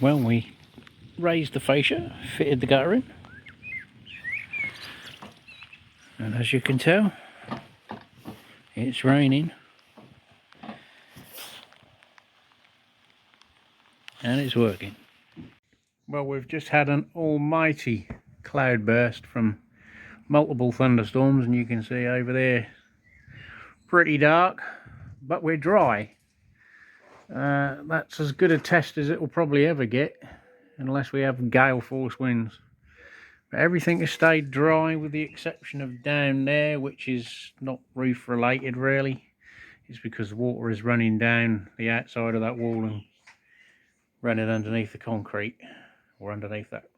Well, we raised the fascia, fitted the gutter in, and as you can tell, it's raining and it's working. Well, we've just had an almighty cloudburst from multiple thunderstorms, and you can see over there pretty dark, but we're dry. That's as good a test as it will probably ever get, unless we have gale force winds. But everything has stayed dry with the exception of down there, which is not roof related really. It's because the water is running down the outside of that wall and running underneath the concrete, or underneath that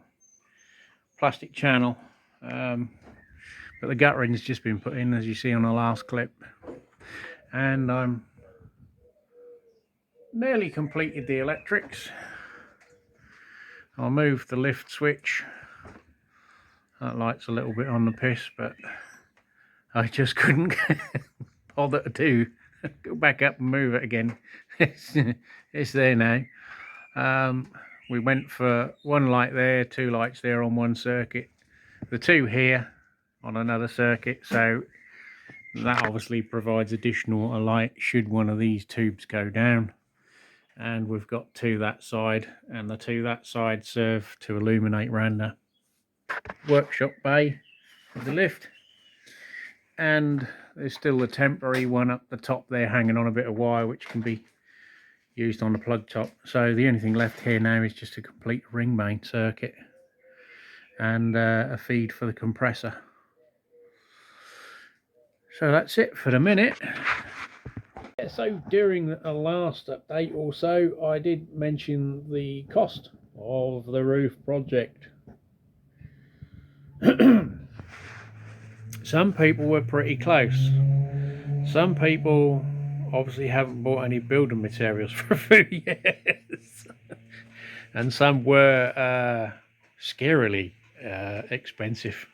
plastic channel. But the guttering's just been put in, as you see on the last clip, and I'm nearly completed the electrics. I'll move the lift switch. That light's a little bit on the piss, but I just couldn't bother to go back up and move it again. It's there now. We went for one light there, two lights there on one circuit, the two here on another circuit, so that obviously provides additional light should one of these tubes go down. And we've got two that side, and the two that side serve to illuminate around the workshop bay of the lift. And there's still the temporary one up the top there hanging on a bit of wire, which can be used on the plug top. So the only thing left here now is just a complete ring main circuit and a feed for the compressor. So that's it for the minute. So during the last update or so, I did mention the cost of the roof project. Some people were pretty close. Some people obviously haven't bought any building materials for a few years. And some were scarily expensive.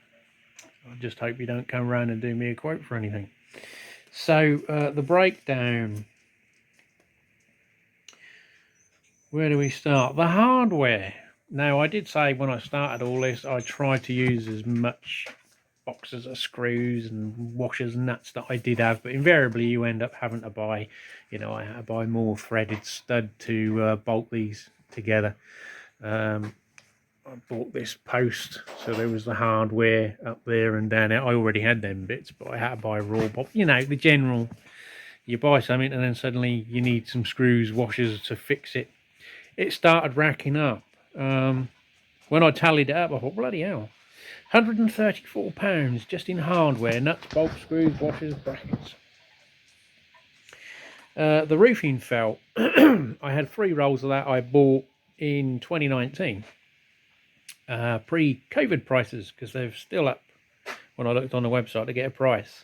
I just hope you don't come around and do me a quote for anything. So the breakdown. Where do we start? The hardware. Now, I did say when I started all this, I tried to use as much boxes of screws and washers and nuts that I did have, but invariably you end up having to buy, you know, I had to buy more threaded stud to bolt these together. I bought this post, so there was the hardware up there and down there. I already had them bits, but I had to buy raw bolt. You know, the general, you buy something and then suddenly you need some screws, washers to fix it. It started racking up. When I tallied it up, I thought, bloody hell, £134 just in hardware, nuts, bolts, screws, washers, brackets. The roofing felt. I had 3 rolls of that I bought in 2019. Pre-COVID prices, because they're still up when I looked on the website to get a price,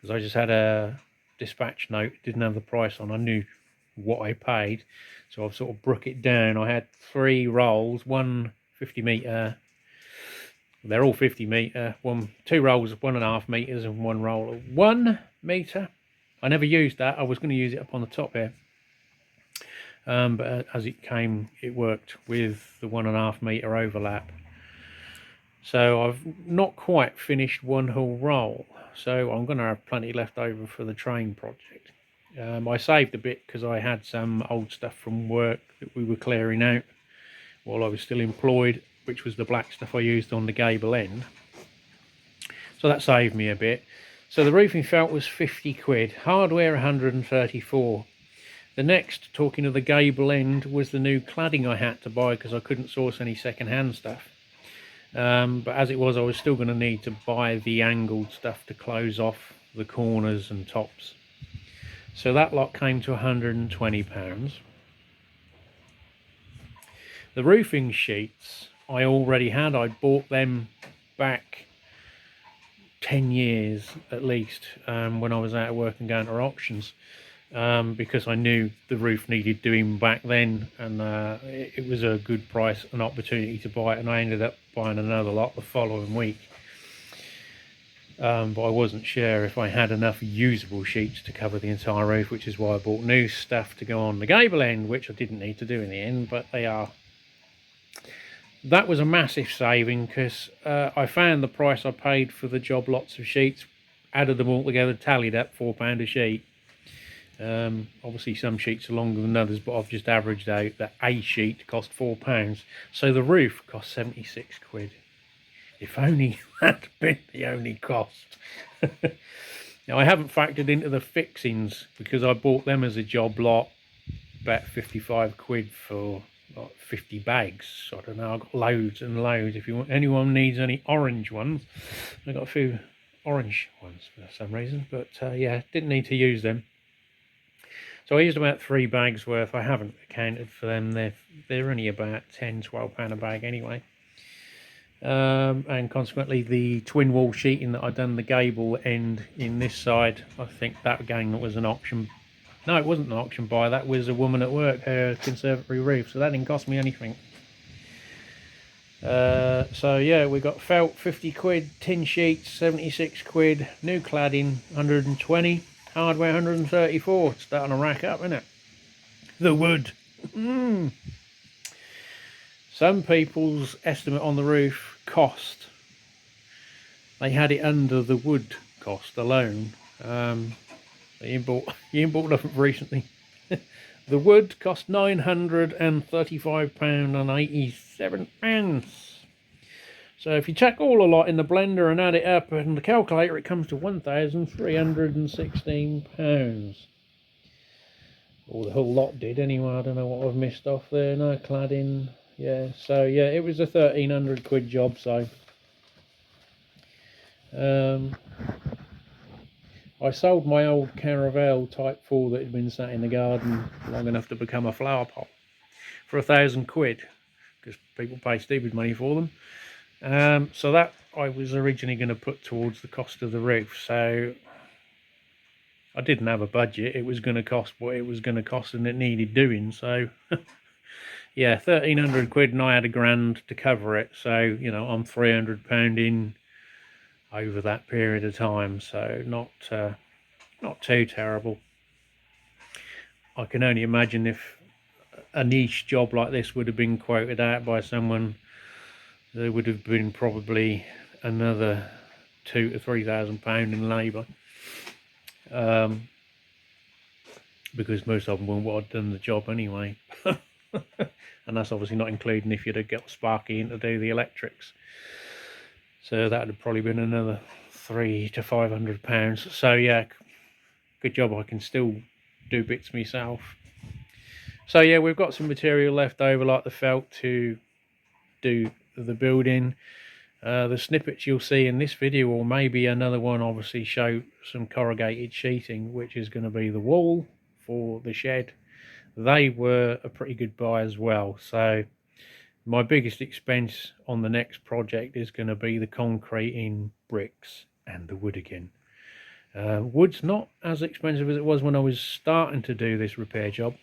because I just had a dispatch note, didn't have the price on. I knew what I paid, so I've sort of broke it down. I had 3 rolls, one 50 metre, they're all 50 metre, 2 rolls of 1.5 metres and 1 roll of 1 metre. I never used that. I was going to use it up on the top here, but as it came, it worked with the 1.5 metre overlap. So I've not quite finished one whole roll, so I'm going to have plenty left over for the train project. I saved a bit because I had some old stuff from work that we were clearing out while I was still employed, which was the black stuff I used on the gable end. So that saved me a bit. So the roofing felt was 50 quid, hardware 134. The next, talking of the gable end, was the new cladding I had to buy because I couldn't source any second-hand stuff. But as it was, I was still going to need to buy the angled stuff to close off the corners and tops. So that lot came to £120. The roofing sheets I already had. I bought them back 10 years at least, when I was out of work and going to auctions, because I knew the roof needed doing back then, and it was a good price, an opportunity to buy it, and I ended up buying another lot the following week. But I wasn't sure if I had enough usable sheets to cover the entire roof, which is why I bought new stuff to go on the gable end, which I didn't need to do in the end, but they are that was a massive saving, because I found the price I paid for the job lots of sheets, added them all together, tallied up £4 a sheet. Obviously some sheets are longer than others, but I've just averaged out that a sheet cost £4, so the roof cost 76 quid. If only that had been the only cost. Now I haven't factored into the fixings, because I bought them as a job lot, about 55 quid for like 50 bags. So I don't know, I've got loads and loads. If anyone needs any orange ones, I've got a few orange ones for some reason, but yeah, didn't need to use them. So I used about 3 bags worth. I haven't accounted for them. They're only about £10–12 a bag anyway. And consequently, the twin wall sheeting that I'd done the gable end in this side, I think that again was an auction. No, it wasn't an auction buy. That was a woman at work, her conservatory roof. So that didn't cost me anything. So yeah, we got felt 50 quid, tin sheets 76 quid, new cladding 120, hardware 134. It's starting to rack up, isn't it? The wood. Some people's estimate on the roof cost, they had it under the wood cost alone. You bought nothing recently. The wood cost £935.87. So if you chuck all the lot in the blender and add it up and the calculator, it comes to £1,316. Or the whole lot did anyway. I don't know what I've missed off there. No cladding. Yeah, so yeah, it was a 1,300 quid job. So I sold my old Caravelle Type 4 that had been sat in the garden long enough to become a flower pot for 1,000 quid, because people pay stupid money for them. So that I was originally going to put towards the cost of the roof. So I didn't have a budget. It was going to cost what it was going to cost, and it needed doing. So yeah, 1,300 quid, and I had £1,000 to cover it. So, you know, I'm £300 in over that period of time. So not too terrible. I can only imagine if a niche job like this would have been quoted out by someone, there would have been probably another £2,000 to £3,000 in labour. Because most of them wouldn't have done the job anyway. And that's obviously not including if you'd have got Sparky in to do the electrics. So that would have probably been another £300 to £500. So yeah, good job I can still do bits myself. So yeah, we've got some material left over, like the felt, to do the building. The snippets you'll see in this video, or maybe another one, obviously show some corrugated sheeting, which is going to be the wall for the shed. They were a pretty good buy as well. So my biggest expense on the next project is going to be the concrete in bricks and the wood again. Wood's not as expensive as it was when I was starting to do this repair job.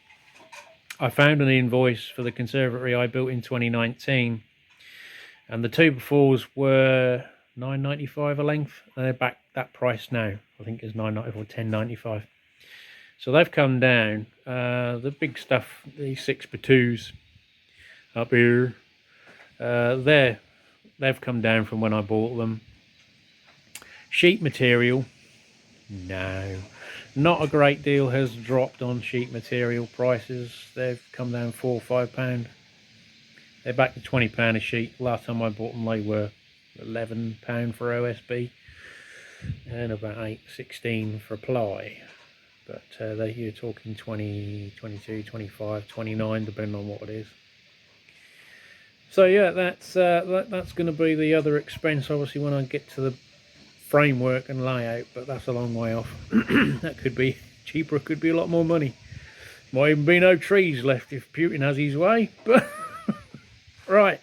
I found an invoice for the conservatory I built in 2019, and the 2x4s were £9.95 a length. They're back that price now. I think it's £9.95 or £10.95. So they've come down. The big stuff, the 6x2s up here, they've come down from when I bought them. Sheet material, no, not a great deal has dropped on sheet material prices. They've come down £4 or £5. They're back to £20 a sheet. Last time I bought them, they were £11 for OSB and about £8.16 for ply. But you're talking 20, 22, 25, 29, depending on what it is. So yeah, that's going to be the other expense, obviously, when I get to the framework and layout, but that's a long way off. That could be cheaper, it could be a lot more money. Might even be no trees left if Putin has his way. But right,